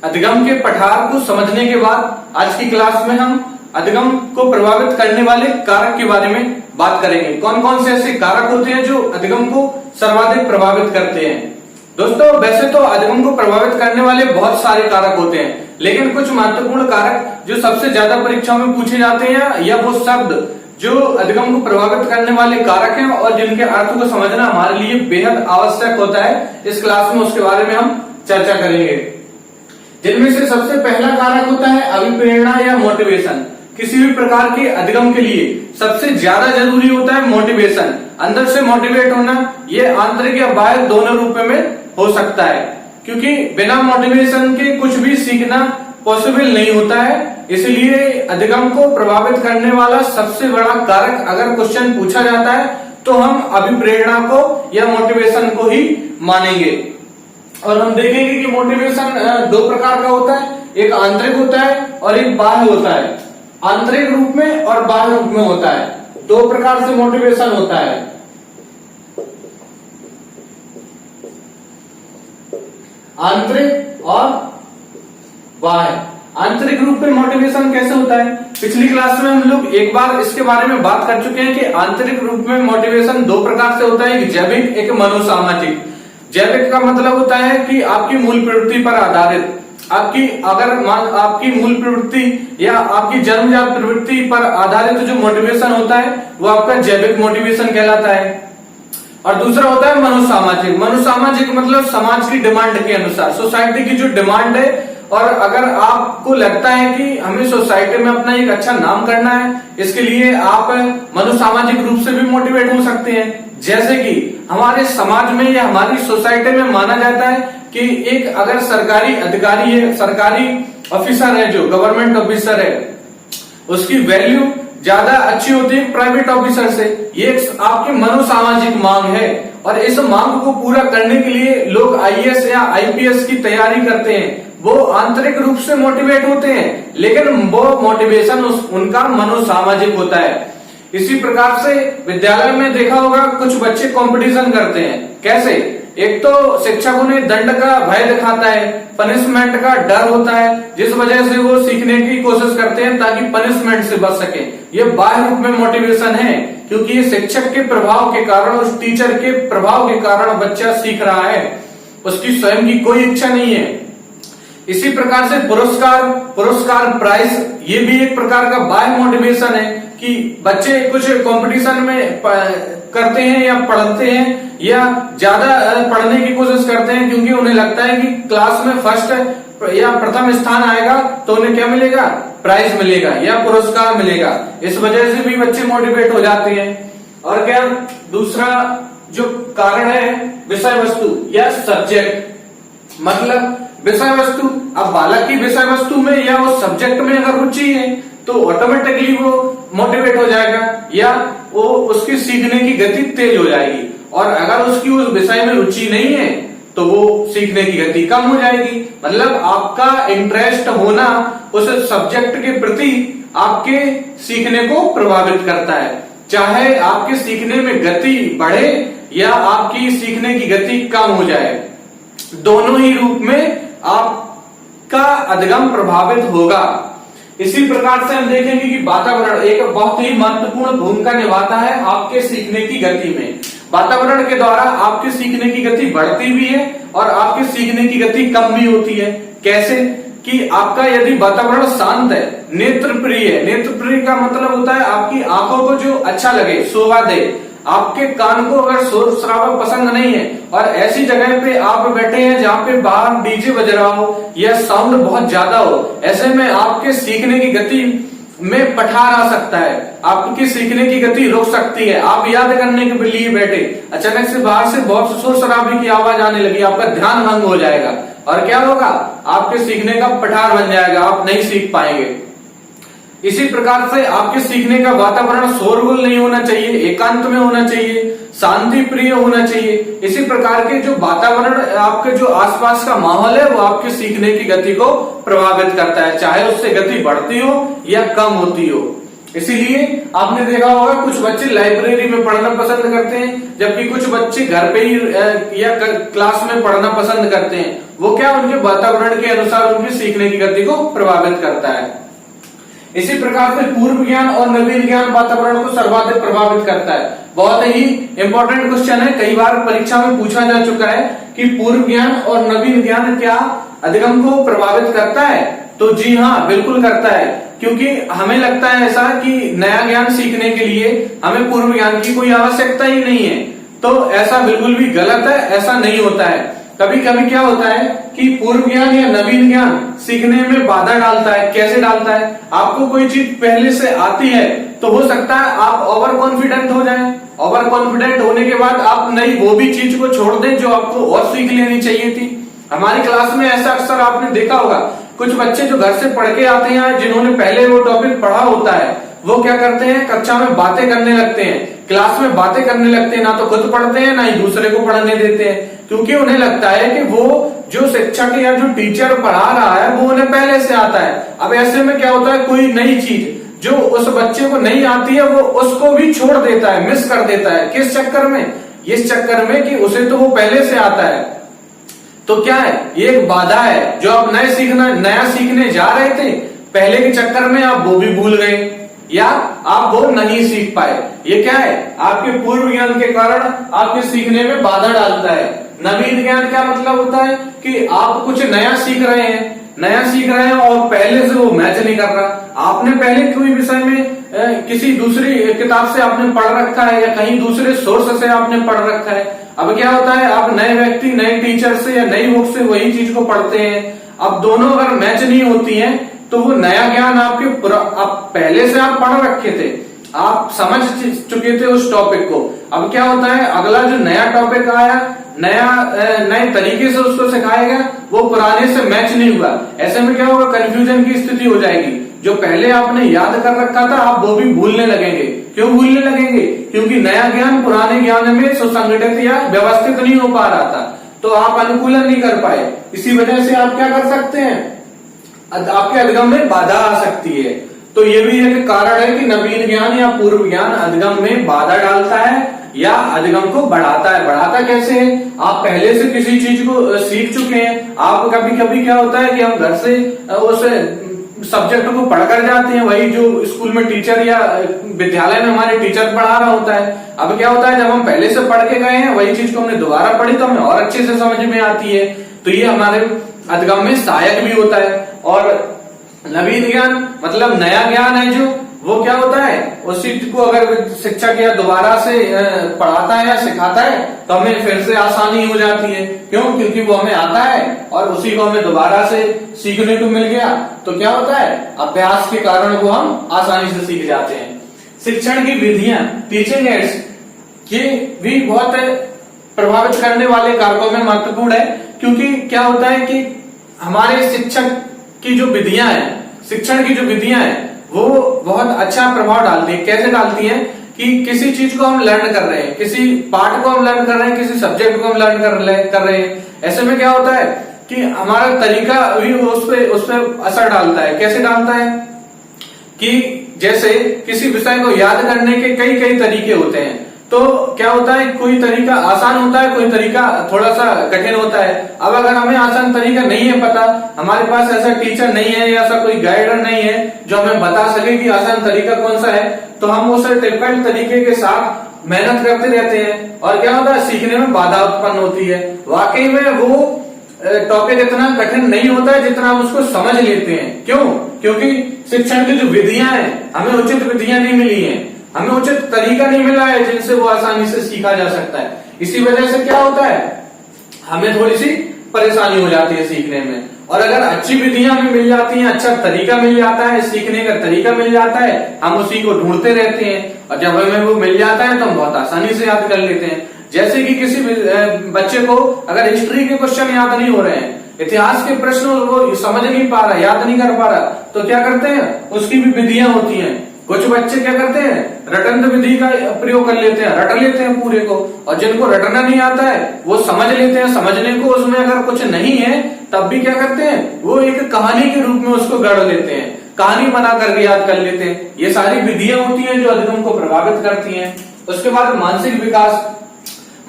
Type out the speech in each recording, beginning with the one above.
अधिगम के पठार को समझने के बाद आज की क्लास में हम अधिगम को प्रभावित करने वाले कारक के बारे में बात करेंगे। कौन कौन से ऐसे कारक होते हैं जो अधिगम को सर्वाधिक प्रभावित करते हैं। दोस्तों, वैसे तो अधिगम को प्रभावित करने वाले बहुत सारे कारक होते हैं, लेकिन कुछ महत्वपूर्ण कारक जो सबसे ज्यादा परीक्षाओं में पूछे जाते हैं या वो शब्द जो अधिगम को प्रभावित करने वाले कारक हैं और जिनके अर्थ को समझना हमारे लिए बेहद आवश्यक होता है, इस क्लास में उसके बारे में हम चर्चा करेंगे। जिनमें से सबसे पहला कारक होता है अभिप्रेरणा या मोटिवेशन। किसी भी प्रकार के अधिगम के लिए सबसे ज्यादा जरूरी होता है मोटिवेशन, अंदर से मोटिवेट होना। ये आंतरिक या बाह्य दोनों रूप में हो सकता है, क्योंकि बिना मोटिवेशन के कुछ भी सीखना पॉसिबल नहीं होता है। इसलिए अधिगम को प्रभावित करने वाला सबसे बड़ा कारक अगर क्वेश्चन पूछा जाता है तो हम अभिप्रेरणा को या मोटिवेशन को ही मानेंगे। और हम देखेंगे कि मोटिवेशन दो प्रकार का होता है, एक आंतरिक होता है और एक बाह्य होता है। आंतरिक रूप में और बाह्य रूप में होता है, दो प्रकार से मोटिवेशन होता है। आंतरिक और बाह्य। आंतरिक रूप में मोटिवेशन कैसे होता है, पिछली क्लास में हम लोग एक बार इसके बारे में बात कर चुके हैं कि आंतरिक रूप में मोटिवेशन दो प्रकार से होता है, एक जैविक एक मनोसामाजिक। जैविक का मतलब होता है कि आपकी मूल प्रवृत्ति पर आधारित, आपकी मूल प्रवृत्ति या आपकी जन्मजात प्रवृत्ति पर आधारित जो मोटिवेशन होता है वो आपका जैविक मोटिवेशन कहलाता है। और दूसरा होता है मनोसामाजिक। मनोसामाजिक मतलब समाज की डिमांड के अनुसार, सोसाइटी की जो डिमांड है, और अगर आपको लगता है कि हमें सोसाइटी में अपना एक अच्छा नाम करना है, इसके लिए आप मनोसामाजिक रूप से भी मोटिवेट हो सकते हैं। जैसे कि हमारे समाज में या हमारी सोसाइटी में माना जाता है कि एक अगर सरकारी अधिकारी है, सरकारी ऑफिसर है, जो गवर्नमेंट ऑफिसर है, उसकी वैल्यू ज्यादा अच्छी होती है प्राइवेट ऑफिसर से। ये आपकी मनोसामाजिक मांग है, और इस मांग को पूरा करने के लिए लोग आईएएस या आईपीएस की तैयारी करते हैं। वो आंतरिक रूप से मोटिवेट होते हैं, लेकिन वो मोटिवेशन उनका मनोसामाजिक होता है। इसी प्रकार से विद्यालय में देखा होगा कुछ बच्चे कंपटीशन करते हैं। कैसे? एक तो शिक्षक उन्हें दंड का भय दिखाता है, पनिशमेंट का डर होता है, जिस वजह से वो सीखने की कोशिश करते हैं ताकि पनिशमेंट से बच सके। ये बाह्य रूप में मोटिवेशन है, क्योंकि ये शिक्षक के प्रभाव के कारण, उस टीचर के प्रभाव के कारण बच्चा सीख रहा है, उसकी स्वयं की कोई इच्छा नहीं है। इसी प्रकार से पुरस्कार प्राइज, ये भी एक प्रकार का बाह्य मोटिवेशन है कि बच्चे कुछ कंपटीशन में करते हैं या पढ़ते हैं या ज्यादा पढ़ने की कोशिश करते हैं, क्योंकि उन्हें लगता है कि क्लास में फर्स्ट या प्रथम स्थान आएगा तो उन्हें क्या मिलेगा, प्राइज मिलेगा या पुरस्कार मिलेगा। इस वजह से भी बच्चे मोटिवेट हो जाते हैं। और क्या दूसरा जो कारण है, विषय वस्तु या सब्जेक्ट, मतलब विषय वस्तु। अब बालक की विषय वस्तु में या उस सब्जेक्ट में अगर रुचि है तो ऑटोमेटिकली वो मोटिवेट हो जाएगा, या वो उसकी सीखने की गति तेज हो जाएगी। और अगर उसकी उस विषय में रुचि नहीं है तो वो सीखने की गति कम हो जाएगी। मतलब आपका इंटरेस्ट होना उस सब्जेक्ट के प्रति आपके सीखने को प्रभावित करता है। चाहे आपके सीखने में गति बढ़े या आपकी सीखने की गति कम हो जाए, दोनों ही रूप में आपका अधिगम प्रभावित होगा। इसी प्रकार से हम देखेंगे कि वातावरण एक बहुत ही महत्वपूर्ण भूमिका निभाता है आपके सीखने की गति में। वातावरण के द्वारा आपके सीखने की गति बढ़ती भी है और आपके सीखने की गति कम भी होती है। कैसे? कि आपका यदि वातावरण शांत है, नेत्र प्रिय है। नेत्र प्रिय का मतलब होता है आपकी आंखों को जो अच्छा लगे, शोभा दे। आपके कान को अगर शोर शराबा पसंद नहीं है और ऐसी जगह पे आप बैठे हैं जहाँ पे बाहर डीजे बज रहा हो या साउंड बहुत ज्यादा हो, ऐसे में आपके सीखने की गति में पठार आ सकता है, आपकी सीखने की गति रुक सकती है। आप याद करने के लिए बैठे, अचानक से बाहर से बहुत शोर शराबे की आवाज आने लगी, आपका ध्यान भंग हो जाएगा और क्या होगा, आपके सीखने का पठार बन जाएगा, आप नहीं सीख पाएंगे। इसी प्रकार से आपके सीखने का वातावरण शोरगुल नहीं होना चाहिए, एकांत में होना चाहिए, शांति प्रिय होना चाहिए। इसी प्रकार के जो वातावरण, आपके जो आसपास का माहौल है, वो आपके सीखने की गति को प्रभावित करता है, चाहे उससे गति बढ़ती हो या कम होती हो। इसीलिए आपने देखा होगा कुछ बच्चे लाइब्रेरी में पढ़ना पसंद करते हैं, जबकि कुछ बच्चे घर पे ही या क्लास में पढ़ना पसंद करते हैं। वो क्या, उनके वातावरण के अनुसार उनकी सीखने की गति को प्रभावित करता है। इसी प्रकार से पूर्व ज्ञान और नवीन ज्ञान वातावरण को सर्वाधिक प्रभावित करता है। बहुत ही इंपॉर्टेंट क्वेश्चन है, कई बार परीक्षा में पूछा जा चुका है कि पूर्व ज्ञान और नवीन ज्ञान क्या अधिगम को प्रभावित करता है? तो जी हाँ, बिल्कुल करता है, क्योंकि हमें लगता है ऐसा कि नया ज्ञान सीखने के लिए हमें पूर्व ज्ञान की कोई आवश्यकता ही नहीं है। तो ऐसा बिल्कुल भी गलत है, ऐसा नहीं होता है। कभी कभी क्या होता है कि पूर्व ज्ञान या नवीन ज्ञान सीखने में बाधा डालता है। कैसे डालता है? आपको कोई चीज पहले से आती है तो हो सकता है आप ओवर कॉन्फिडेंट हो जाएं। ओवर कॉन्फिडेंट होने के बाद आप नई वो भी चीज को छोड़ दें जो आपको और सीख लेनी चाहिए थी। हमारी क्लास में ऐसा अक्सर आपने देखा होगा, कुछ बच्चे जो घर से पढ़ के आते हैं, जिन्होंने पहले वो टॉपिक पढ़ा होता है, वो क्या करते हैं, कक्षा में बातें करने लगते हैं, क्लास में बातें करने लगते हैं। ना तो खुद पढ़ते हैं, ना ही दूसरे को पढ़ने देते हैं, क्योंकि उन्हें लगता है कि वो जो शिक्षक या जो टीचर पढ़ा रहा है वो उन्हें पहले से आता है। अब ऐसे में क्या होता है, कोई नई चीज जो उस बच्चे को नहीं आती है वो उसको भी छोड़ देता है, मिस कर देता है। किस चक्कर में? इस चक्कर में कि उसे तो वो पहले से आता है। तो क्या है, ये एक बाधा है। जो आप नया सीखने जा रहे थे, पहले के चक्कर में आप वो भी भूल गए या आप वो नहीं सीख पाए। ये क्या है, आपके पूर्व ज्ञान के कारण आपके सीखने में बाधा डालता है। नवीन ज्ञान क्या मतलब होता है कि आप कुछ नया सीख रहे हैं और पहले से वो मैच नहीं कर रहा। आपने पहले कोई विषय में किसी दूसरी किताब से आपने पढ़ रखा है या कहीं दूसरे सोर्स से आपने पढ़ रखा है। अब क्या होता है, आप नए व्यक्ति नए टीचर से या नई बुक से वही चीज को पढ़ते हैं। अब दोनों अगर मैच नहीं होती हैं तो वो नया ज्ञान आप पहले से आप पढ़ रखे थे, आप समझ चुके थे उस टॉपिक को। अब क्या होता है, अगला जो नया टॉपिक आया, नए तरीके से उसको सिखाया गया, वो पुराने से मैच नहीं हुआ। ऐसे में क्या होगा, कंफ्यूजन की स्थिति हो जाएगी। जो पहले आपने याद कर रखा था आप वो भी भूलने लगेंगे। क्यों भूलने लगेंगे? क्योंकि नया ज्ञान पुराने ज्ञान में सुसंगठित या व्यवस्थित नहीं हो पा रहा था, तो आप अनुकूलन नहीं कर पाए। इसी वजह से आप क्या कर सकते हैं, आपके अधिगम में बाधा आ सकती है। तो ये भी एक कारण है कि नवीन ज्ञान या पूर्व ज्ञान अधिगम में बाधा डालता है या अधिगम को बढ़ाता है। बढ़ाता कैसे है, आप पहले से किसी चीज को सीख चुके हैं। आप कभी कभी क्या होता है कि हम घर से उस सब्जेक्ट को पढ़कर जाते हैं, वही जो स्कूल में टीचर या विद्यालय में हमारे टीचर पढ़ा रहा होता है। अब क्या होता है, जब हम पहले से पढ़ के गए हैं वही चीज को हमने दोबारा पढ़ी तो हमें और अच्छे से समझ में आती है। तो ये हमारे अधिगम में सहायक भी होता है। और नवीन ज्ञान मतलब नया ज्ञान है जो वो क्या होता है, उस चीज को अगर शिक्षक या दोबारा से पढ़ाता है या सिखाता है तो हमें फिर से आसानी हो जाती है। क्यों? क्योंकि वो हमें आता है और उसी को हमें दोबारा से सीखने को मिल गया। तो क्या होता है, अभ्यास के कारण वो हम आसानी से सीख जाते हैं। शिक्षण की विधियां, टीचिंग एड्स, ये भी बहुत प्रभावित करने वाले कारकों में महत्वपूर्ण है। क्योंकि क्या होता है कि हमारे शिक्षक की जो विधियां हैं, शिक्षण की जो विधियां हैं, वो बहुत अच्छा प्रभाव डालती है। कैसे डालती है कि किसी चीज को हम लर्न कर रहे हैं, किसी पार्ट को हम लर्न कर रहे हैं, किसी सब्जेक्ट को हम लर्न कर रहे हैं। ऐसे में क्या होता है कि हमारा तरीका भी उस पर असर डालता है। कैसे डालता है कि जैसे किसी विषय को याद करने के कई तरीके होते हैं। तो क्या होता है, कोई तरीका आसान होता है, कोई तरीका थोड़ा सा कठिन होता है। अब अगर हमें आसान तरीका नहीं है पता, हमारे पास ऐसा टीचर नहीं है या ऐसा कोई गाइडर नहीं है जो हमें बता सके कि आसान तरीका कौन सा है, तो हम उस डिफिकल्ट तरीके के साथ मेहनत करते रहते हैं और क्या होता है, सीखने में बाधा उत्पन्न होती है। वाकई में वो टॉपिक इतना कठिन नहीं होता है जितना हम उसको समझ लेते हैं। क्यों? क्योंकि शिक्षण की जो विधियां हैं, हमें उचित विधियां नहीं मिली हैं, हमें उचित तरीका नहीं मिला है जिनसे वो आसानी से सीखा जा सकता है। इसी वजह से क्या होता है, हमें थोड़ी सी परेशानी हो जाती है सीखने में। और अगर अच्छी विधियां हमें मिल जाती हैं, अच्छा तरीका मिल जाता है, सीखने का तरीका मिल जाता है, हम उसी को ढूंढते रहते हैं और जब हमें वो मिल जाता है तो हम बहुत आसानी से याद कर लेते हैं। जैसे कि किसी बच्चे को अगर हिस्ट्री के क्वेश्चन याद नहीं हो रहे हैं, इतिहास के प्रश्न वो समझ नहीं पा रहा, याद नहीं कर पा रहा, तो क्या करते हैं, उसकी भी विधियां होती हैं। कुछ बच्चे क्या करते हैं, रटंत विधि का प्रयोग कर लेते हैं, रट लेते हैं पूरे को। और जिनको रटना नहीं आता है वो समझ लेते हैं, समझने को उसमें अगर कुछ नहीं है तब भी क्या करते हैं, वो एक कहानी के रूप में उसको गढ़ लेते हैं। कहानी बनाकर भी याद कर लेते हैं। ये सारी विधियां होती हैं जो अधिगम को प्रभावित करती हैं। उसके बाद मानसिक विकास।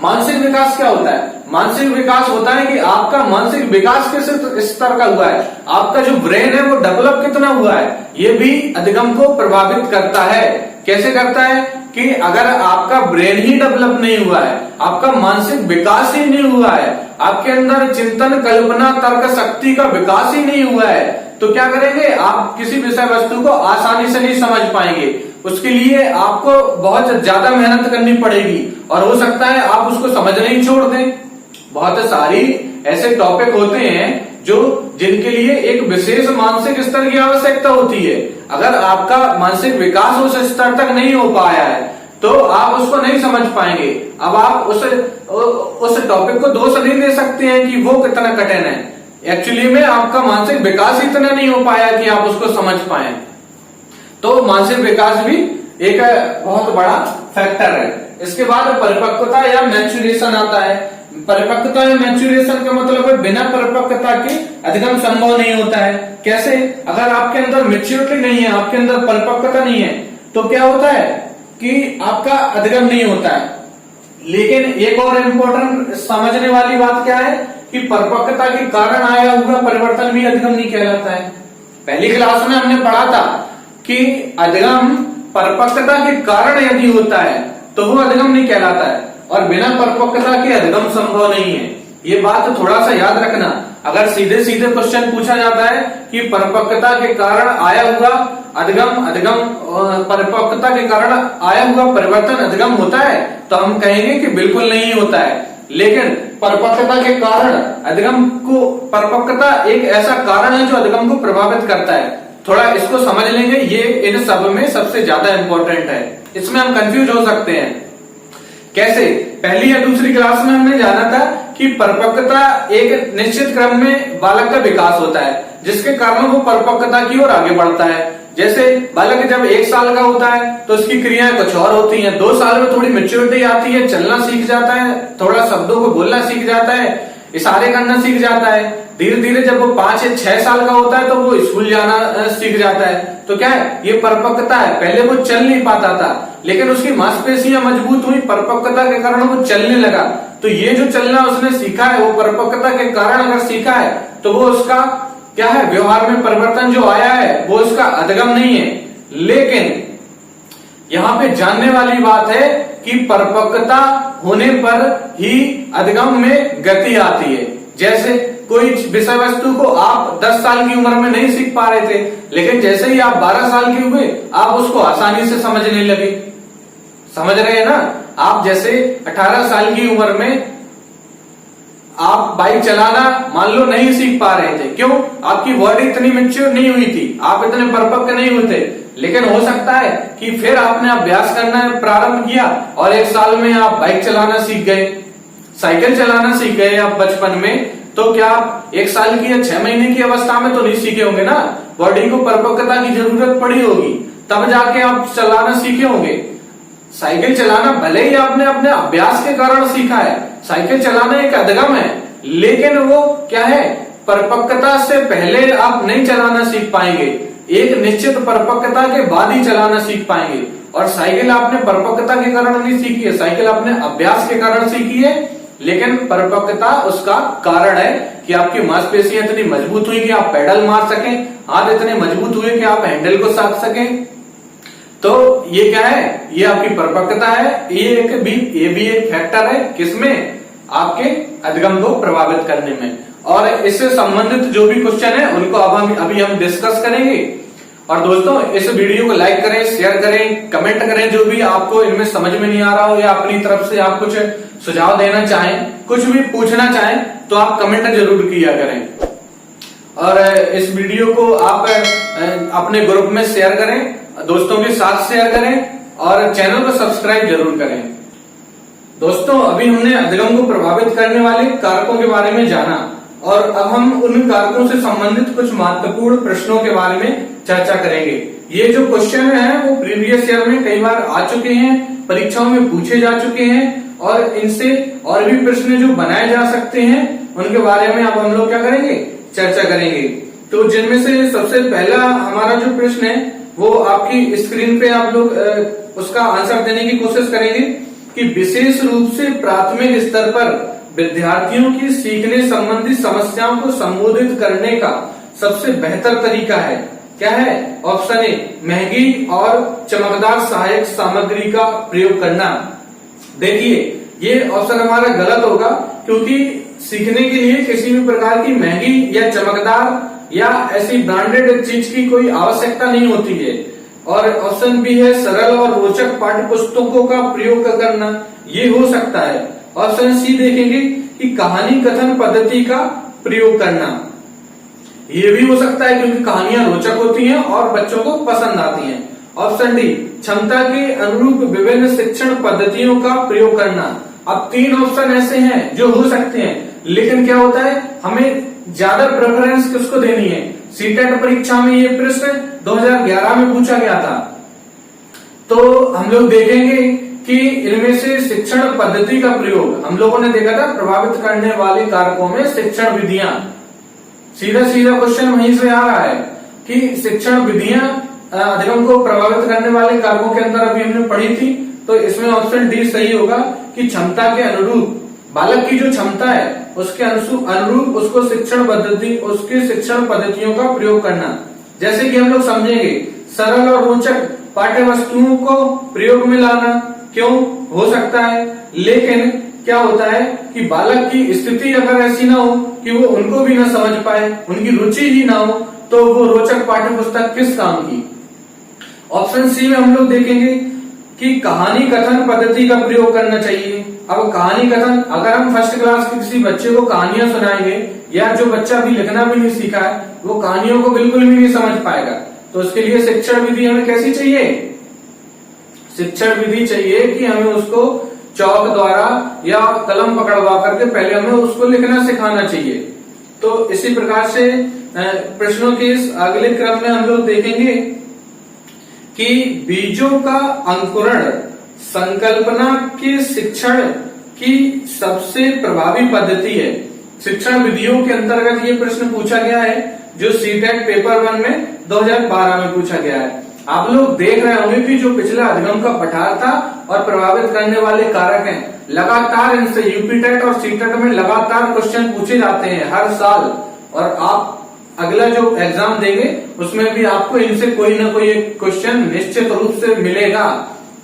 मानसिक विकास क्या होता है? मानसिक विकास होता है कि आपका मानसिक विकास किस स्तर का हुआ है, आपका जो ब्रेन है वो डेवलप कितना हुआ है, ये भी अधिगम को प्रभावित करता है। कैसे करता है कि अगर आपका ब्रेन ही डेवलप नहीं हुआ है, आपका मानसिक विकास ही नहीं हुआ है, आपके अंदर चिंतन, कल्पना, तर्क शक्ति का विकास ही नहीं हुआ है, तो क्या करेंगे आप? किसी विषय वस्तु को आसानी से नहीं समझ पाएंगे। उसके लिए आपको बहुत ज्यादा मेहनत करनी पड़ेगी और हो सकता है आप उसको समझना ही छोड़ दें। बहुत सारी ऐसे टॉपिक होते हैं जो जिनके लिए एक विशेष मानसिक स्तर की आवश्यकता होती है। अगर आपका मानसिक विकास उस स्तर तक नहीं हो पाया है तो आप उसको नहीं समझ पाएंगे। अब आप उस टॉपिक को दोष नहीं दे सकते हैं कि वो कितना कठिन है। एक्चुअली में आपका मानसिक विकास इतना नहीं हो पाया कि आप उसको समझ पाए। तो मानसिक विकास भी एक बहुत बड़ा फैक्टर है। इसके बाद परिपक्वता या मैच्योरेशन आता है। परिपक्वता या मैच्योरेशन का मतलब है बिना परिपक्वता के अधिगम संभव नहीं होता है। कैसे? अगर आपके अंदर मैच्योरिटी नहीं है, आपके अंदर परिपक्वता नहीं है, तो क्या होता है कि आपका अधिगम नहीं होता है। लेकिन एक और इम्पोर्टेंट समझने वाली बात क्या है कि परिपक्वता के कारण आया हुआ परिवर्तन भी अधिगम नहीं कहलाता है। पहली क्लास में हमने पढ़ा था कि अधिगम परिपक्वता के कारण यदि होता है तो वो अधिगम नहीं कहलाता है और बिना परिपक्वता के अधिगम संभव नहीं है। ये बात थोड़ा सा याद रखना। अगर सीधे सीधे क्वेश्चन पूछा जाता है कि परिपक्वता के कारण आया हुआ अधिगम परिपक्वता के कारण आया हुआ परिवर्तन अधिगम होता है, तो हम कहेंगे कि बिल्कुल नहीं होता है। लेकिन परिपक्वता के कारण अधिगम को, परिपक्वता एक ऐसा कारण है जो अधिगम को प्रभावित करता है। थोड़ा इसको समझ लेंगे, ये इन सब में सबसे ज्यादा इंपॉर्टेंट है। इसमें हम कंफ्यूज हो सकते हैं। कैसे? पहली या दूसरी क्लास में हमने जाना था कि परिपक्वता एक निश्चित क्रम में बालक का विकास होता है जिसके कारण वो परिपक्वता की ओर आगे बढ़ता है। जैसे बालक जब 1 साल का होता है तो उसकी क्रियाएं कुछ और होती हैं। 2 साल में थोड़ी मैच्योरिटी आती है, चलना सीख जाता है, थोड़ा शब्दों को बोलना सीख जाता है, इशारे करना सीख जाता है। धीरे धीरे जब वो 5 या 6 साल का होता है तो वो स्कूल जाना सीख जाता है। तो क्या है? ये परिपक्वता है। पहले वो चल नहीं पाता था लेकिन उसकी मांसपेशियां मजबूत हुई, परिपक्वता के कारण वो चलने लगा। तो ये जो चलना उसने सीखा है वो परिपक्वता के कारण अगर सीखा है तो वो उसका क्या है? व्यवहार में परिवर्तन जो आया है वो उसका अधिगम नहीं है। लेकिन यहाँ पे जानने वाली बात है कि परिपक्वता होने पर ही अधिगम में गति आती है। जैसे कोई विषय वस्तु को आप 10 साल की उम्र में नहीं सीख पा रहे थे, लेकिन जैसे ही आप 12 साल के हुए आप उसको आसानी से समझने लगे। समझ रहे हैं ना? आप जैसे 18 साल की उम्र में आप बाइक चलाना मान लो नहीं सीख पा रहे थे। क्यों? आपकी बॉडी इतनी मैच्योर नहीं हुई थी, आप इतने परिपक्व नहीं हुए थे। लेकिन हो सकता है कि फिर आपने अभ्यास करना प्रारंभ किया और 1 साल में आप बाइक चलाना सीख गए, साइकिल चलाना सीख गए आप बचपन में। तो क्या आप 1 साल की या 6 महीने की अवस्था में तो नहीं सीखे होंगे ना? बॉडी को परिपक्वता की जरूरत पड़ी होगी, तब जाके आप चलाना सीखे होंगे। साइकिल चलाना भले ही आपने अपने अभ्यास के कारण सीखा है, साइकिल चलाना एक अधिगम है, लेकिन वो क्या है? परिपक्वता से पहले आप नहीं चलाना सीख पाएंगे, एक निश्चित परिपक्वता के बाद ही चलाना सीख पाएंगे। और साइकिल आपने परिपक्वता के कारण नहीं सीखी है, साइकिल आपने अभ्यास के कारण सीखी है। लेकिन परिपक्वता उसका कारण है कि आपकी मांसपेशियां इतनी मजबूत हुई कि आप पैडल मार सकें, हाथ इतने मजबूत हुए कि आप हैंडल को साध सकें। तो ये क्या है? ये आपकी परिपक्वता है। ये भी एक फैक्टर है किसमें? आपके अधिगम को प्रभावित करने में। और इससे संबंधित जो भी क्वेश्चन है उनको अब अभी हम डिस्कस करेंगे। और दोस्तों इस वीडियो को लाइक करें, शेयर करें, कमेंट करें। जो भी आपको इनमें समझ में नहीं आ रहा हो या अपनी तरफ से आप कुछ सुझाव देना चाहें, कुछ भी पूछना चाहें, तो आप कमेंट जरूर किया करें। और इस वीडियो को आप अपने ग्रुप में शेयर करें, दोस्तों के साथ शेयर करें और चैनल को सब्सक्राइब जरूर करें। दोस्तों अभी हमने अधिगम को प्रभावित करने वाले कारकों के बारे में जाना और अब हम उन कारकों से संबंधित कुछ महत्वपूर्ण प्रश्नों के बारे में चर्चा करेंगे। ये जो क्वेश्चन है वो प्रीवियस ईयर में कई बार आ चुके हैं, परीक्षाओं में पूछे जा चुके हैं और इनसे और भी प्रश्न जो बनाए जा सकते हैं उनके बारे में अब हम लोग क्या करेंगे? चर्चा करेंगे। तो जिनमें से सबसे पहला हमारा जो प्रश्न है वो आपकी स्क्रीन पे आप लोग उसका आंसर देने की कोशिश करेंगे कि विशेष रूप से प्राथमिक स्तर पर विद्यार्थियों की सीखने संबंधी समस्याओं को संबोधित करने का सबसे बेहतर तरीका है। क्या है? ऑप्शन ए, महंगी और चमकदार सहायक सामग्री का प्रयोग करना। देखिए ये ऑप्शन हमारा गलत होगा, क्योंकि सीखने के लिए किसी भी प्रकार की महंगी या चमकदार या ऐसी ब्रांडेड चीज की कोई आवश्यकता नहीं होती है। और ऑप्शन बी है, सरल और रोचक पाठ्य पुस्तकों का प्रयोग करना, ये हो सकता है। ऑप्शन सी देखेंगे कि कहानी कथन पद्धति का प्रयोग करना, ये भी हो सकता है क्योंकि कहानियां रोचक होती हैं और बच्चों को पसंद आती हैं। ऑप्शन डी, क्षमता के अनुरूप विभिन्न शिक्षण पद्धतियों का प्रयोग करना। अब 3 ऑप्शन ऐसे हैं जो हो सकते हैं, लेकिन क्या होता है, हमें ज्यादा प्रेफरेंस किसको देनी है। सीटेट परीक्षा में ये प्रश्न 2011 में पूछा गया था, तो हम लोग देखेंगे कि इनमें से शिक्षण पद्धति का प्रयोग हम लोगों ने देखा था, प्रभावित करने वाले कारकों में शिक्षण विधियां। सीधा क्वेश्चन वहीं से आ रहा है कि शिक्षण विधियां अधिगम को प्रभावित करने वाले कारकों के अंदर अभी हमने पढ़ी थी, तो इसमें ऑप्शन डी सही होगा कि क्षमता के अनुरूप, बालक की जो क्षमता है उसके अनुरूप उसको उसके शिक्षण पद्धतियों का प्रयोग करना। जैसे कि हम लोग समझेंगे, सरल और रोचक पाठ्य वस्तुओं को प्रयोग में लाना, क्यों हो सकता है, लेकिन क्या होता है कि बालक की स्थिति अगर ऐसी ना हो कि वो उनको भी ना समझ पाए, उनकी रुचि ही ना हो, तो वो रोचक पाठ्य पुस्तक किस काम की। ऑप्शन सी में हम लोग देखेंगे कि कहानी कथन पद्धति का प्रयोग करना चाहिए। अब कहानी कथन, अगर हम फर्स्ट क्लास के किसी बच्चे को कहानियां सुनाएंगे, या जो बच्चा अभी लिखना भी नहीं सीखा है वो कहानियों को बिल्कुल भी नहीं समझ पाएगा, तो उसके लिए शिक्षण विधि हमें कैसी चाहिए, शिक्षण विधि चाहिए कि हमें उसको चौक द्वारा या कलम पकड़वा करके पहले हमें उसको लिखना सिखाना चाहिए। तो इसी प्रकार से प्रश्नों के इस अगले क्रम में हम लोग देखेंगे कि बीजों का अंकुरण संकल्पना के शिक्षण की सबसे प्रभावी पद्धति है। शिक्षण विधियों के अंतर्गत ये प्रश्न पूछा गया है, जो सीटेट पेपर 1 में 2012 में पूछा गया है। आप लोग देख रहे होंगे कि जो पिछला अधिगम का पठार था और प्रभावित करने वाले कारक हैं, लगातार इनसे यूपीटेट और सीटेट में लगातार क्वेश्चन पूछे जाते हैं हर साल, और आप अगला जो एग्जाम देंगे उसमें भी आपको इनसे कोई ना कोई एक क्वेश्चन निश्चित रूप से मिलेगा।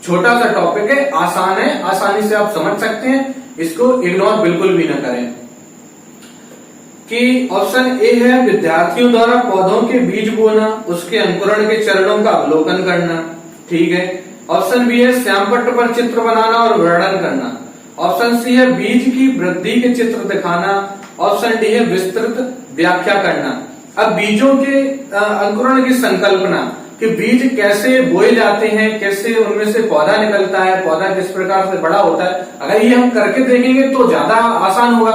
छोटा सा टॉपिक है, आसान है, आसानी से आप समझ सकते हैं, इसको इग्नोर बिल्कुल भी ना करें। कि ऑप्शन ए है, विद्यार्थियों द्वारा पौधों के बीज बोना, उसके अंकुरण के चरणों का अवलोकन करना। ठीक है। ऑप्शन बी है, श्यामपट्ट पर चित्र बनाना और वर्णन करना। ऑप्शन सी है, बीज की वृद्धि के चित्र दिखाना। ऑप्शन डी है, विस्तृत व्याख्या करना। अब बीजों के अंकुरण की संकल्पना, कि बीज कैसे बोए जाते हैं, कैसे उनमें से पौधा निकलता है, पौधा किस प्रकार से बड़ा होता है, अगर ये हम करके देखेंगे तो ज्यादा आसान होगा।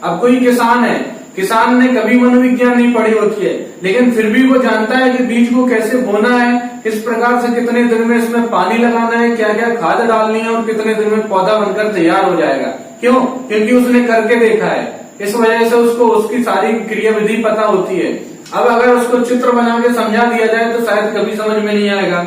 अब कोई किसान है, किसान ने कभी मनोविज्ञान नहीं पढ़ी होती है, लेकिन फिर भी वो जानता है कि बीज को कैसे बोना है, किस प्रकार से कितने दिन में इसमें पानी लगाना है, क्या क्या खाद डालनी है और कितने दिन में पौधा बनकर तैयार हो जाएगा। क्यों? क्योंकि उसने करके देखा है, इस वजह से उसको उसकी सारी क्रिया विधि पता होती है। अब अगर उसको चित्र बना के समझा दिया जाए तो शायद कभी समझ में नहीं आएगा।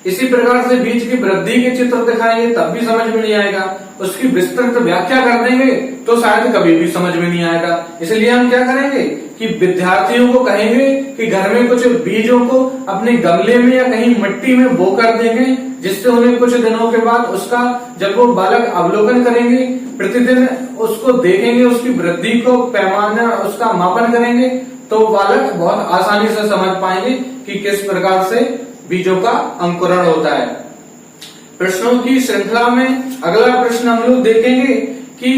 इसी प्रकार से बीज की वृद्धि के चित्र दिखाएंगे तब भी समझ में नहीं आएगा, उसकी विस्तृत व्याख्या कर देंगे तो शायद कभी भी समझ में नहीं आएगा। इसलिए हम क्या करेंगे कि विद्यार्थियों को कहेंगे कि घर में कुछ बीजों को अपने गमले में या कहीं मिट्टी में बो कर देंगे, जिससे उन्हें कुछ दिनों के बाद उसका जब वो बालक अवलोकन करेंगे, प्रतिदिन उसको देखेंगे, उसकी वृद्धि को पैमाना उसका मापन करेंगे, तो बालक बहुत आसानी से समझ पाएंगे कि किस प्रकार से बीजों का अंकुरण होता है। प्रश्नों की श्रृंखला में अगला प्रश्न हम लोग देखेंगे कि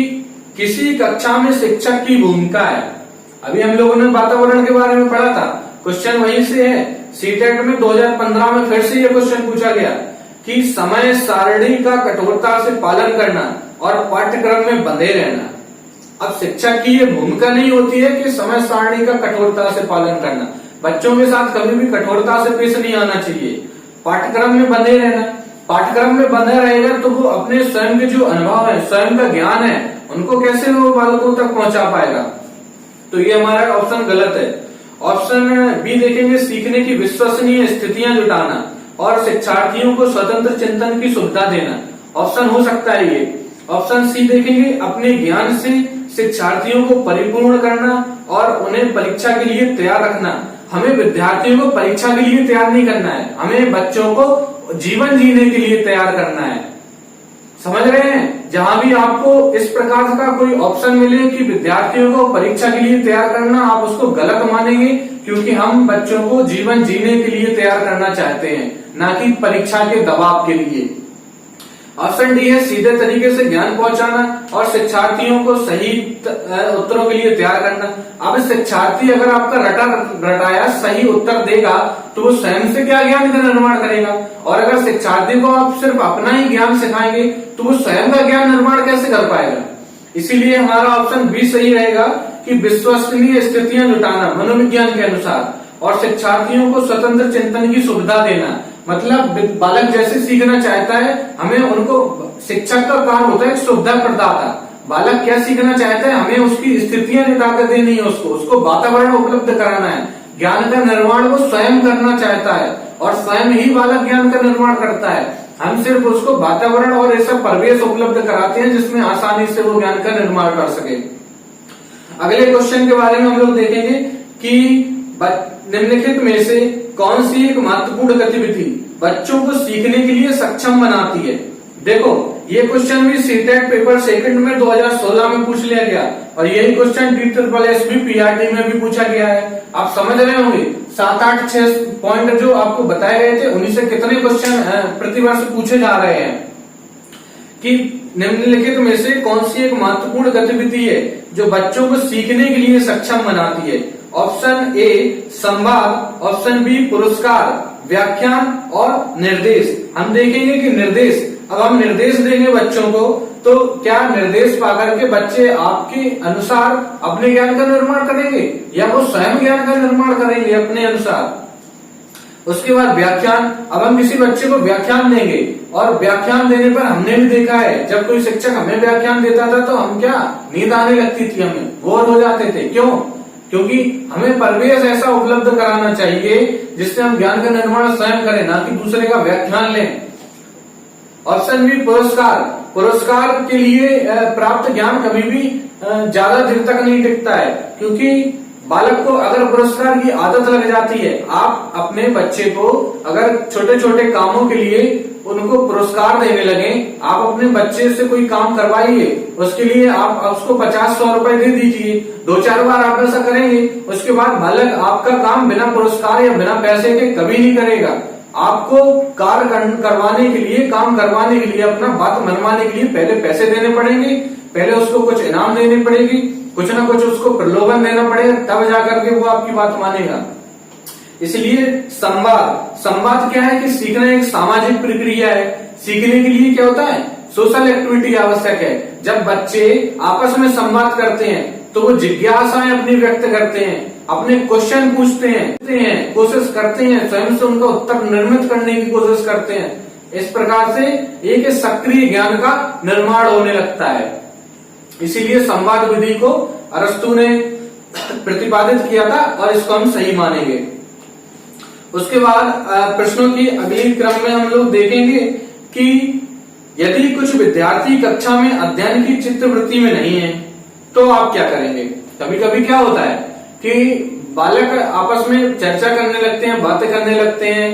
किसी कक्षा में शिक्षक की भूमिका है। अभी हम लोगों ने वातावरण के बारे में पढ़ा था, क्वेश्चन वहीं से है। सीटेट में 2015 में फिर से ये क्वेश्चन पूछा गया कि समय सारणी का कठोरता से पालन करना और पाठ्यक्रम में बंधे रहना। अब शिक्षक की ये भूमिका नहीं होती है कि समय सारणी का कठोरता से पालन करना, बच्चों के साथ कभी भी कठोरता से पेश नहीं आना चाहिए, पाठ्यक्रम में बंधे रहना। पाठ्यक्रम में बंधे रहेगा तो वो अपने स्वयं के जो अनुभव है, स्वयं का ज्ञान है, उनको कैसे वो बालकों तक पहुंचा पाएगा। तो ये हमारा ऑप्शन गलत है। ऑप्शन बी देखेंगे सीखने की विश्वसनीय स्थितियां जुटाना और शिक्षार्थियों को स्वतंत्र चिंतन की सुविधा देना। ऑप्शन हो सकता है ये। ऑप्शन सी देखेंगे अपने ज्ञान से शिक्षार्थियों को परिपूर्ण करना और उन्हें परीक्षा के लिए तैयार रखना। हमें विद्यार्थियों को परीक्षा के लिए तैयार नहीं करना है, हमें बच्चों को जीवन जीने के लिए तैयार करना है। समझ रहे हैं? जहां भी आपको इस प्रकार का कोई ऑप्शन मिले कि विद्यार्थियों को परीक्षा के लिए तैयार करना, आप उसको गलत मानेंगे, क्योंकि हम बच्चों को जीवन जीने के लिए तैयार करना चाहते हैं, ना कि परीक्षा के दबाव के लिए। ऑप्शन डी है सीधे तरीके से ज्ञान पहुंचाना और शिक्षार्थियों को सही उत्तरों के लिए तैयार करना। अब शिक्षार्थी अगर आपका रटाया सही उत्तर देगा तो वो स्वयं से क्या ज्ञान का निर्माण करेगा, और अगर शिक्षार्थी को आप सिर्फ अपना ही ज्ञान सिखाएंगे तो वो स्वयं का ज्ञान निर्माण कैसे कर पाएगा। इसीलिए हमारा ऑप्शन बी सही रहेगा कि विश्वसनीय स्थितियां जुटाना मनोविज्ञान के अनुसार और शिक्षार्थियों को स्वतंत्र चिंतन की सुविधा देना। मतलब बालक जैसे सीखना चाहता है, हमें उनको, शिक्षक का काम होता है सुविधा प्रदाता। बालक क्या सीखना चाहता है, हमें उसकी स्थितियां जुटा कर देनी है, उसको वातावरण उपलब्ध कराना है। ज्ञान का निर्माण वो स्वयं करना चाहता है और स्वयं ही बालक ज्ञान का निर्माण करता है। हम सिर्फ उसको वातावरण और ऐसा परिवेश उपलब्ध कराते हैं जिसमें आसानी से वो ज्ञान का निर्माण कर सके। अगले क्वेश्चन के बारे में हम लोग देखेंगे कि निम्नलिखित में से कौन सी एक महत्वपूर्ण गतिविधि बच्चों को सीखने के लिए सक्षम बनाती है। देखो ये क्वेश्चन भी सीटेट पेपर सेकंड में 2016 में पूछ लिया गया और यही क्वेश्चन DSSB PRT में भी पूछा गया है। आप समझ रहे होंगे 7, 8, 6 पॉइंट जो आपको बताए गए थे उन्हीं से कितने क्वेश्चन प्रतिवर्ष पूछे जा रहे हैं कि निम्नलिखित में से कौन सी एक महत्वपूर्ण गतिविधि है जो बच्चों को सीखने के लिए सक्षम बनाती है। ऑप्शन ए संवाद, ऑप्शन बी पुरस्कार, व्याख्यान और निर्देश। हम देखेंगे कि निर्देश, अब हम निर्देश देंगे बच्चों को तो क्या निर्देश पाकर के बच्चे आपके अनुसार अपने ज्ञान का निर्माण करेंगे या वो स्वयं ज्ञान का निर्माण करेंगे अपने अनुसार। उसके बाद व्याख्यान, अब हम किसी बच्चे को व्याख्यान देंगे और व्याख्यान देने पर हमने भी देखा है जब कोई शिक्षक हमें व्याख्यान देता था तो हम क्या नींद आने लगती थी, हमें बोर हो जाते थे। क्यों? क्योंकि हमें परिवेश ऐसा उपलब्ध कराना चाहिए जिससे हम ज्ञान का निर्माण स्वयं करें, ना कि दूसरे का व्याख्यान लें। ऑप्शन बी पुरस्कार, पुरस्कार के लिए प्राप्त ज्ञान कभी भी ज्यादा देर तक नहीं टिकता है, क्योंकि बालक को अगर पुरस्कार की आदत लग जाती है, आप अपने बच्चे को अगर छोटे छोटे कामों के लिए उनको पुरस्कार देने लगे, आप अपने बच्चे से कोई काम करवाइए, उसके लिए आप उसको 50-100 रुपए दे दीजिए, 2-4 बार आप ऐसा करेंगे, उसके बाद बालक आपका काम बिना पुरस्कार या बिना पैसे के कभी नहीं करेगा। आपको कार्य करवाने के लिए, काम करवाने के लिए, अपना बात मनवाने के लिए पहले पैसे देने पड़ेंगे, पहले उसको कुछ इनाम देने पड़ेगी, कुछ ना कुछ उसको प्रलोभन देना पड़ेगा, तब जाकर के वो आपकी बात मानेगा। इसलिए संवाद क्या है कि सीखना एक सामाजिक प्रक्रिया है। सीखने के लिए क्या होता है, सोशल एक्टिविटी आवश्यक है। जब बच्चे आपस में संवाद करते हैं तो वो जिज्ञासाएं अपनी व्यक्त करते हैं, अपने क्वेश्चन पूछते हैं, कोशिश करते हैं, स्वयं से उनका उत्तर निर्मित करने की कोशिश करते हैं। इस प्रकार से एक सक्रिय ज्ञान का निर्माण होने लगता है। इसीलिए संवाद विधि को अरस्तु ने प्रतिपादित किया था और इसको हम सही मानेंगे। उसके बाद प्रश्नों की अगली क्रम में हम लोग देखेंगे कि यदि कुछ विद्यार्थी कक्षा में अध्ययन की चित्तवृत्ति में नहीं है तो आप क्या करेंगे। कभी कभी क्या होता है कि बालक आपस में चर्चा करने लगते हैं, बातें करने लगते हैं,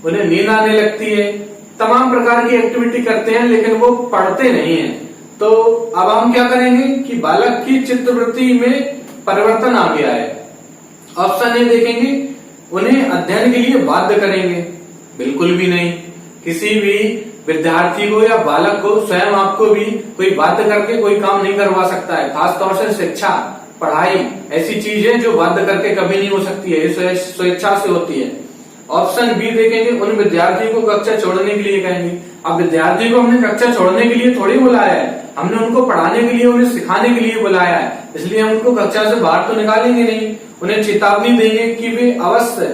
उन्हें नींद आने लगती है, तमाम प्रकार की एक्टिविटी करते हैं, लेकिन वो पढ़ते नहीं है। तो अब हम क्या करेंगे कि बालक की चित्तवृत्ति में परिवर्तन आ गया है। ऑप्शन ए देखेंगे, उन्हें अध्ययन के लिए बाध्य करेंगे। बिल्कुल भी नहीं। किसी भी विद्यार्थी को या बालक को, स्वयं आपको भी कोई बाध्य करके कोई काम नहीं करवा सकता है। खासतौर से शिक्षा, पढ़ाई ऐसी चीज है जो बाध्य करके कभी नहीं हो सकती है, ये स्वेच्छा से होती है। ऑप्शन बी देखेंगे, उन विद्यार्थियों को कक्षा छोड़ने के लिए कहेंगे। अब विद्यार्थी को हमने कक्षा छोड़ने के लिए थोड़ी बुलाया है, हमने उनको पढ़ाने के लिए, उन्हें सिखाने के लिए बुलाया है, इसलिए हम उनको कक्षा से बाहर तो निकालेंगे नहीं। उन्हें चेतावनी देंगे कि वे अवश्य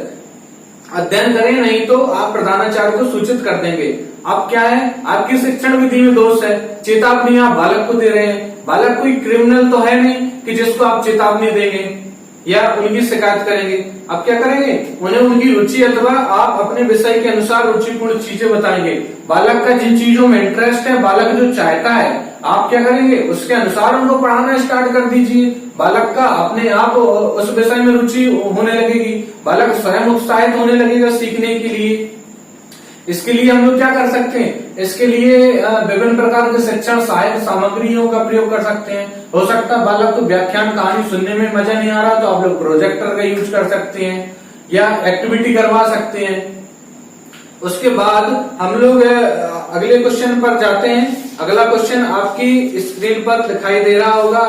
अध्ययन करें, नहीं तो आप प्रधानाचार्य को सूचित कर देंगे। अब क्या है, आपकी शिक्षण विधि में दोष है, चेतावनी आप बालक को दे रहे हैं। बालक कोई क्रिमिनल तो है नहीं कि जिसको आप चेतावनी देंगे। या उनकी शिकायत करेंगे। अब क्या करेंगे, उन्हें उनकी रुचि अथवा आप अपने विषय के अनुसार रुचिपूर्ण चीजें बताएंगे। बालक का जिन चीजों में इंटरेस्ट है, बालक जो चाहता है, आप क्या करेंगे, उसके अनुसार उनको पढ़ाना स्टार्ट कर दीजिए। बालक का अपने आप उस विषय में रुचि होने लगेगी, बालक स्वयं उत्साहित होने लगेगा सीखने के लिए। इसके लिए हम लोग क्या कर सकते हैं, इसके लिए विभिन्न प्रकार के शिक्षण सहायक सामग्रियों का प्रयोग कर सकते हैं। हो सकता है बालक को व्याख्यान कहानी सुनने में मजा नहीं आ रहा, तो आप लोग प्रोजेक्टर का यूज कर सकते हैं या एक्टिविटी करवा सकते हैं। उसके बाद हम लोग अगले क्वेश्चन पर जाते हैं। अगला क्वेश्चन आपकी स्क्रीन पर दिखाई दे रहा होगा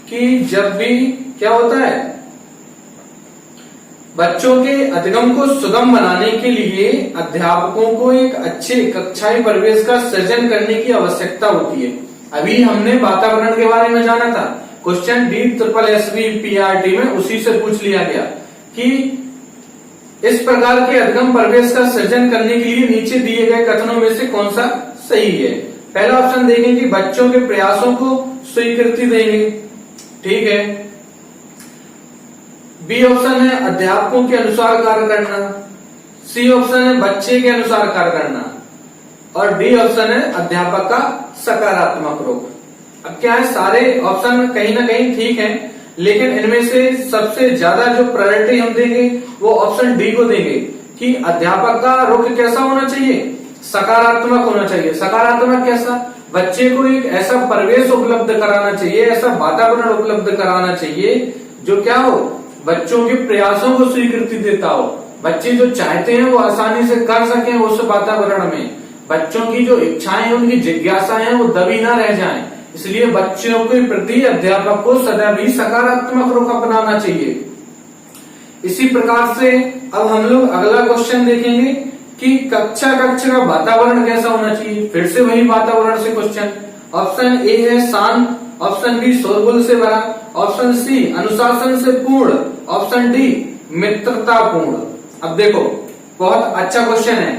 कि जब भी क्या होता है, बच्चों के अधिगम को सुगम बनाने के लिए अध्यापकों को एक अच्छे कक्षाई परिवेश का सृजन करने की आवश्यकता होती है। अभी हमने वातावरण के बारे में जाना था, क्वेश्चन DSSB-PRT में उसी से पूछ लिया गया कि इस प्रकार के अधिगम परिवेश का सृजन करने के लिए नीचे दिए गए कथनों में से कौन सा सही है। पहला ऑप्शन देखेंगे, बच्चों के प्रयासों को स्वीकृति देंगे, ठीक है। बी ऑप्शन है अध्यापकों के अनुसार कार्य करना, सी ऑप्शन है बच्चे के अनुसार कार्य करना, और डी ऑप्शन है अध्यापक का सकारात्मक रुख। अब क्या है, सारे ऑप्शन कहीं ना कहीं ठीक है, लेकिन इनमें से सबसे ज्यादा जो प्रायोरिटी हम देंगे वो ऑप्शन डी को देंगे कि अध्यापक का रुख कैसा होना चाहिए, सकारात्मक होना चाहिए। सकारात्मक कैसा, बच्चे को एक ऐसा परिवेश उपलब्ध कराना चाहिए, ऐसा वातावरण उपलब्ध कराना चाहिए जो क्या हो, बच्चों के प्रयासों को स्वीकृति देता हो। बच्चे जो चाहते हैं वो आसानी से कर सकें उस वातावरण में। बच्चों की जो इच्छाएं, उनकी जिज्ञासाएं हैं, वो दबी ना रह जाएं। इसलिए बच्चों के प्रति अध्यापक को सदैव ही सकारात्मक रुख अपनाना चाहिए। इसी प्रकार से अब हम लोग अगला क्वेश्चन देखेंगे कि कक्षा का वातावरण कैसा होना चाहिए। फिर से वही वातावरण से क्वेश्चन। ऑप्शन ए है शांत, ऑप्शन बी शोरगुल से भरा, ऑप्शन सी अनुशासन से पूर्ण, ऑप्शन डी मित्रतापूर्ण। अब देखो, बहुत अच्छा क्वेश्चन है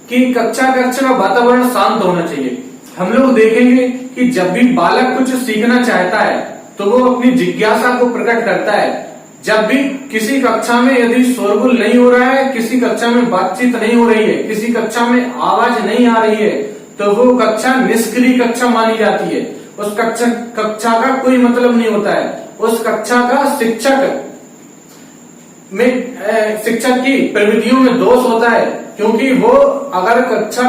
कि कक्षा का वातावरण शांत होना चाहिए। हम लोग देखेंगे कि जब भी बालक कुछ सीखना चाहता है तो वो अपनी जिज्ञासा को प्रकट करता है। जब भी किसी कक्षा में यदि शोरगुल नहीं हो रहा है, किसी कक्षा में बातचीत नहीं हो रही है, किसी कक्षा में आवाज नहीं आ रही है, तो वो कक्षा निष्क्रिय कक्षा मानी जाती है। उस कक्षा का कोई मतलब नहीं होता है। उस कक्षा का शिक्षक की प्रवृत्तियों में दोष होता है, क्योंकि वो अगर कक्षा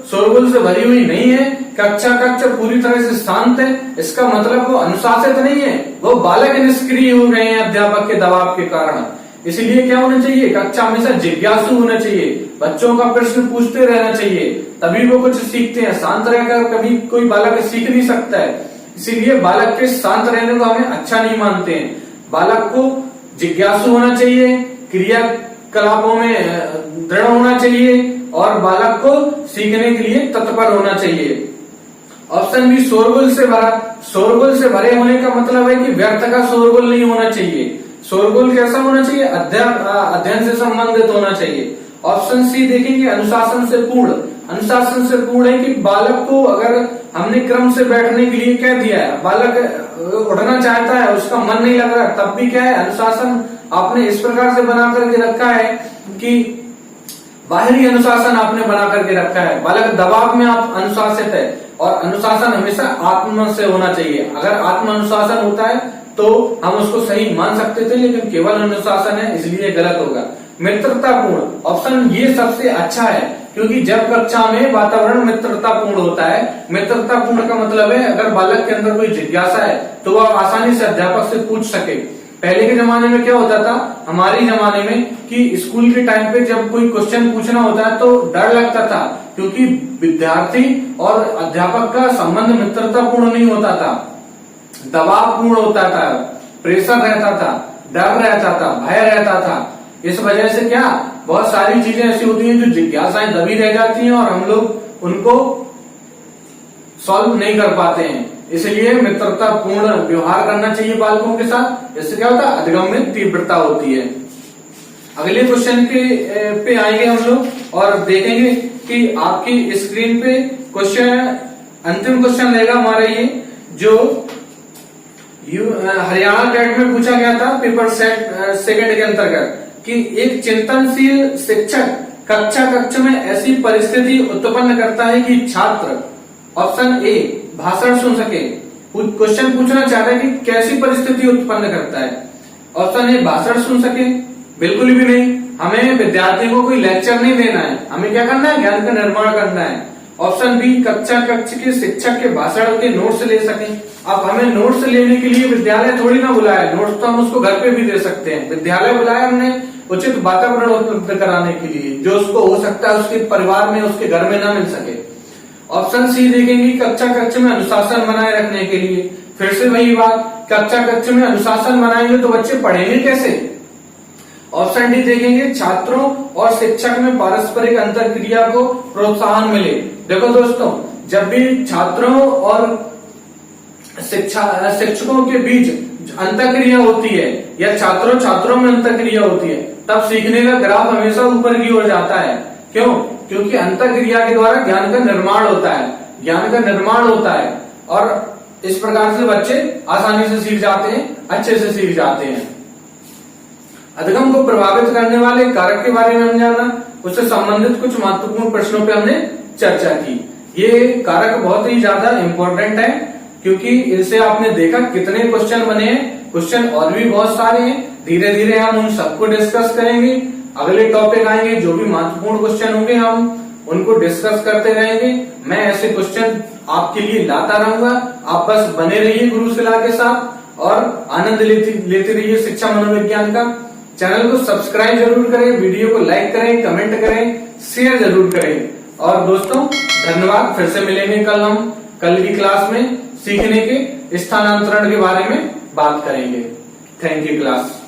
शोरगुल से भरी हुई नहीं है, कक्षा पूरी तरह से शांत है, इसका मतलब वो अनुशासित नहीं है, वो बालक निष्क्रिय हो गए हैं अध्यापक के दबाव के कारण। इसलिए क्या होना चाहिए, कक्षा हमेशा जिज्ञासु होना चाहिए, बच्चों का प्रश्न पूछते रहना चाहिए, तभी वो कुछ सीखते हैं। शांत रहकर कभी कोई बालक सीख नहीं सकता है। इसीलिए बालक के शांत रहने को हमें अच्छा नहीं मानते हैं। बालक को जिज्ञासु होना चाहिए, क्रियाकलापों में दृढ़ होना चाहिए और बालक को सीखने के लिए तत्पर होना चाहिए। ऑप्शन बी शोरगुल से भरा। शोरगुल से भरे होने का मतलब है कि व्यर्थ का शोरगुल नहीं होना चाहिए। शोरगुल कैसा होना चाहिए, अध्ययन से संबंधित होना चाहिए। ऑप्शन सी देखेंगे अनुशासन से पूर्ण। अनुशासन से पूर्ण है कि बालक को अगर हमने क्रम से बैठने के लिए कह दिया है, बालक उठना चाहता है, उसका मन नहीं लग रहा, तब भी क्या है, अनुशासन आपने इस प्रकार से बना करके रखा है कि बाहरी अनुशासन आपने बना करके रखा है। बालक दबाव में आप अनुशासित है, और अनुशासन हमेशा आत्म से होना चाहिए। अगर आत्म अनुशासन होता है तो हम उसको सही मान सकते थे, लेकिन केवल अनुशासन है इसलिए गलत होगा। मित्रतापूर्ण, ऑप्शन ये सबसे अच्छा है, क्योंकि जब कक्षा में वातावरण मित्रतापूर्ण होता है, मित्रतापूर्ण का मतलब है अगर बालक के अंदर कोई जिज्ञासा है तो वह आसानी से अध्यापक से पूछ सके। पहले के जमाने में क्या होता था, हमारे जमाने में, कि स्कूल के टाइम पे जब कोई क्वेश्चन पूछना होता है तो डर लगता था, क्योंकि विद्यार्थी और अध्यापक का संबंध मित्रतापूर्ण नहीं होता था, दबावपूर्ण होता था, प्रेशर रहता था, डर रहता था, भय रहता था। इस वजह से क्या, बहुत सारी चीजें ऐसी होती हैं जो जिज्ञासाएं दबी रह जाती हैं और हम लोग उनको सॉल्व नहीं कर पाते हैं। इसलिए मित्रतापूर्ण व्यवहार करना चाहिए बालकों के साथ। इससे क्या होता है, अधिगम में तीव्रता होती है। अगले क्वेश्चन पे आएंगे हम लोग और देखेंगे कि आपकी स्क्रीन पे क्वेश्चन, अंतिम क्वेश्चन रहेगा हमारा ये, जो हरियाणा टेट में पूछा गया था पेपर सेकंड के अंतर्गत कि एक चिंतनशील शिक्षक कक्षा में ऐसी परिस्थिति उत्पन्न करता है कि छात्र ऑप्शन ए भाषण सुन सके। क्वेश्चन पूछना चाहता है कि कैसी परिस्थिति उत्पन्न करता है। ऑप्शन ए भाषण सुन सके, बिल्कुल भी नहीं। हमें विद्यार्थी को कोई लेक्चर नहीं देना है, हमें क्या करना है, ज्ञान का निर्माण करना है। ऑप्शन बी कक्षा के शिक्षक के भाषण के नोट्स ले सके। अब हमें नोट्स लेने के लिए विद्यालय थोड़ी ना बुलाया, नोट्स तो हम उसको घर पे भी दे सकते हैं। विद्यालय बुलाया हमने उचित वातावरण उपलब्ध कराने के लिए, जो उसको हो सकता है उसके परिवार में, उसके घर में ना मिल सके। ऑप्शन सी देखेंगे कक्षा में अनुशासन बनाए रखने के लिए। फिर से वही बात, कक्षा में अनुशासन बनाएंगे तो बच्चे पढ़ेंगे कैसे। ऑप्शन डी देखेंगे छात्रों और शिक्षक में पारस्परिक अंतरक्रिया को प्रोत्साहन मिले। देखो दोस्तों, जब भी छात्रों और शिक्षकों के बीच अंतरक्रिया होती है या छात्रों में अंतरक्रिया होती है, तब सीखने का ग्राफ हमेशा ऊपर की ओर जाता है। क्यों? क्योंकि अंतरक्रिया के द्वारा ज्ञान का निर्माण होता है और इस प्रकार से बच्चे आसानी से सीख जाते हैं, अच्छे से सीख जाते हैं। अधिगम को प्रभावित करने वाले कारक के बारे में हम जाना, उससे संबंधित कुछ महत्वपूर्ण प्रश्नों पे हमने चर्चा की। ये कारक बहुत ही ज्यादा इंपॉर्टेंट है, क्योंकि इनसे आपने देखा कितने क्वेश्चन बने हैं। क्वेश्चन और भी बहुत सारे हैं, धीरे धीरे हम उन सबको डिस्कस करेंगे। अगले टॉपिक आएंगे, जो भी महत्वपूर्ण क्वेश्चन होंगे हम उनको डिस्कस करते रहेंगे। मैं ऐसे क्वेश्चन आपके लिए लाता रहूंगा, आप बस बने रहिए गुरुशिला के साथ और आनंद लेते रहिए शिक्षा मनोविज्ञान का। चैनल को सब्सक्राइब जरूर करें, वीडियो को लाइक करें, कमेंट करें, शेयर जरूर करें। और दोस्तों धन्यवाद, फिर से मिलेंगे कल की क्लास में सीखने के स्थानांतरण के बारे में बात करेंगे। Thank you class.